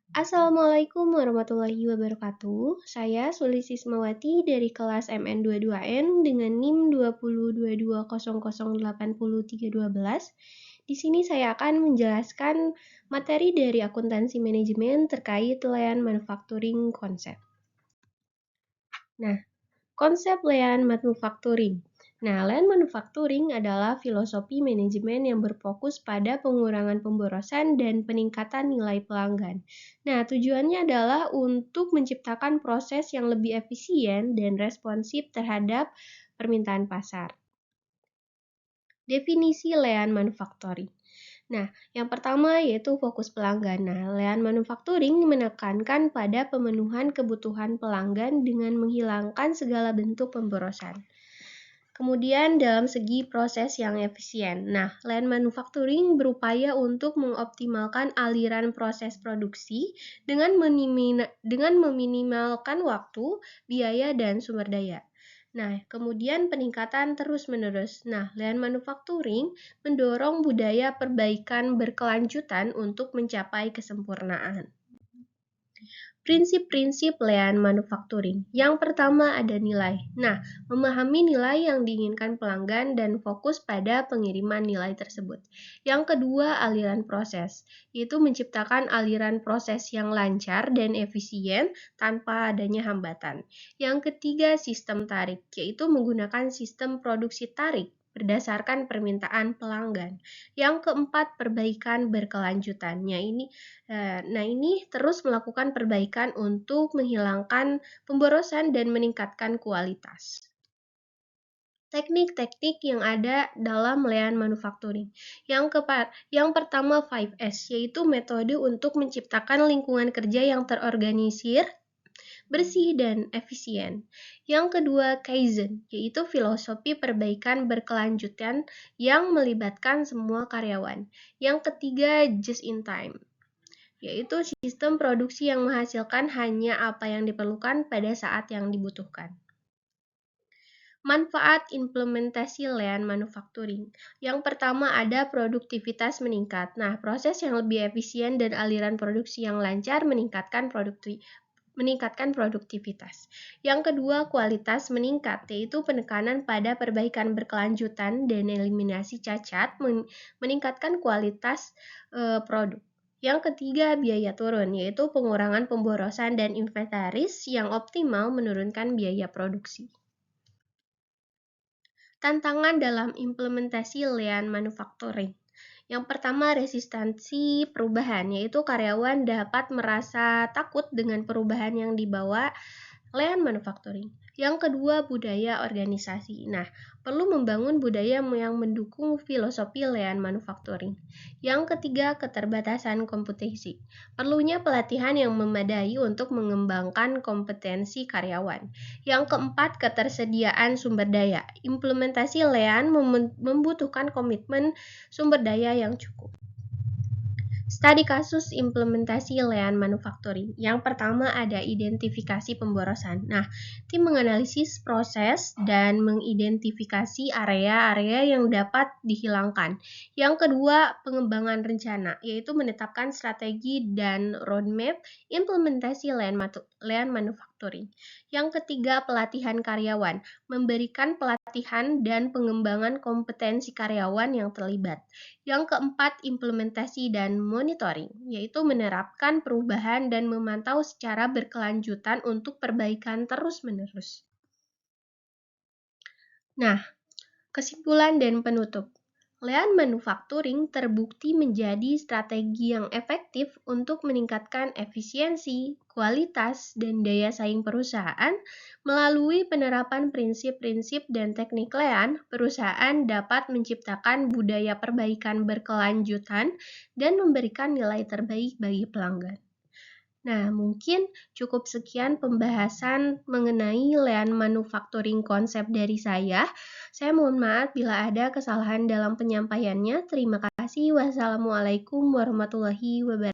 Assalamualaikum warahmatullahi wabarakatuh. Saya Sulisismawati dari kelas MN22N dengan NIM 202200803012. Di sini saya akan menjelaskan materi dari akuntansi manajemen terkait layanan manufacturing konsep. Nah, konsep layanan manufacturing. Layanan manufacturing adalah filosofi manajemen yang berfokus pada pengurangan pemborosan dan peningkatan nilai pelanggan. Tujuannya adalah untuk menciptakan proses yang lebih efisien dan responsif terhadap permintaan pasar. Definisi layanan manufacturing. Yang pertama yaitu fokus pelanggan. Layanan manufacturing menekankan pada pemenuhan kebutuhan pelanggan dengan menghilangkan segala bentuk pemborosan. Kemudian dalam segi proses yang efisien. Layanan manufacturing berupaya untuk mengoptimalkan aliran proses produksi dengan meminimalkan waktu, biaya, dan sumber daya. Kemudian peningkatan terus-menerus. Layanan manufacturing mendorong budaya perbaikan berkelanjutan untuk mencapai kesempurnaan. Prinsip-prinsip layanan manufacturing. Yang pertama ada nilai. Memahami nilai yang diinginkan pelanggan dan fokus pada pengiriman nilai tersebut. Yang kedua, aliran proses, yaitu menciptakan aliran proses yang lancar dan efisien tanpa adanya hambatan. Yang ketiga, sistem tarik, yaitu menggunakan sistem produksi tarik berdasarkan permintaan pelanggan. Yang keempat, perbaikan berkelanjutan. Ini terus melakukan perbaikan untuk menghilangkan pemborosan dan meningkatkan kualitas. Teknik-teknik yang ada dalam layanan manufacturing. Yang pertama 5S, yaitu metode untuk menciptakan lingkungan kerja yang terorganisir, bersih, dan efisien. Yang kedua, Kaizen, yaitu filosofi perbaikan berkelanjutan yang melibatkan semua karyawan. Yang ketiga, Just in Time, yaitu sistem produksi yang menghasilkan hanya apa yang diperlukan pada saat yang dibutuhkan. Manfaat implementasi layanan manufacturing. Yang pertama ada produktivitas meningkat. Proses yang lebih efisien dan aliran produksi yang lancar meningkatkan produktivitas. Yang kedua, kualitas meningkat, yaitu penekanan pada perbaikan berkelanjutan dan eliminasi cacat meningkatkan kualitas produk. Yang ketiga, biaya turun, yaitu pengurangan pemborosan dan inventaris yang optimal menurunkan biaya produksi. Tantangan dalam implementasi layanan manufacturing. Yang pertama, resistansi perubahan, yaitu karyawan dapat merasa takut dengan perubahan yang dibawa layanan manufacturing. Yang kedua, budaya organisasi. Perlu membangun budaya yang mendukung filosofi layanan manufacturing. Yang ketiga, keterbatasan kompetensi. Perlunya pelatihan yang memadai untuk mengembangkan kompetensi karyawan. Yang keempat, ketersediaan sumber daya. Implementasi layanan membutuhkan komitmen sumber daya yang cukup. Studi kasus implementasi layanan manufacturing. Yang pertama ada identifikasi pemborosan. Tim menganalisis proses dan mengidentifikasi area-area yang dapat dihilangkan. Yang kedua, pengembangan rencana, yaitu menetapkan strategi dan roadmap implementasi layanan manufacturing. Yang ketiga, pelatihan karyawan, memberikan pelatihan dan pengembangan kompetensi karyawan yang terlibat. Yang keempat, implementasi dan monitoring, yaitu menerapkan perubahan dan memantau secara berkelanjutan untuk perbaikan terus-menerus. Kesimpulan dan penutup. Layanan manufacturing terbukti menjadi strategi yang efektif untuk meningkatkan efisiensi, kualitas, dan daya saing perusahaan. Melalui penerapan prinsip-prinsip dan teknik layanan, perusahaan dapat menciptakan budaya perbaikan berkelanjutan dan memberikan nilai terbaik bagi pelanggan. Mungkin cukup sekian pembahasan mengenai layanan manufacturing konsep dari saya. Saya mohon maaf bila ada kesalahan dalam penyampaiannya. Terima kasih. Wassalamualaikum warahmatullahi wabarakatuh.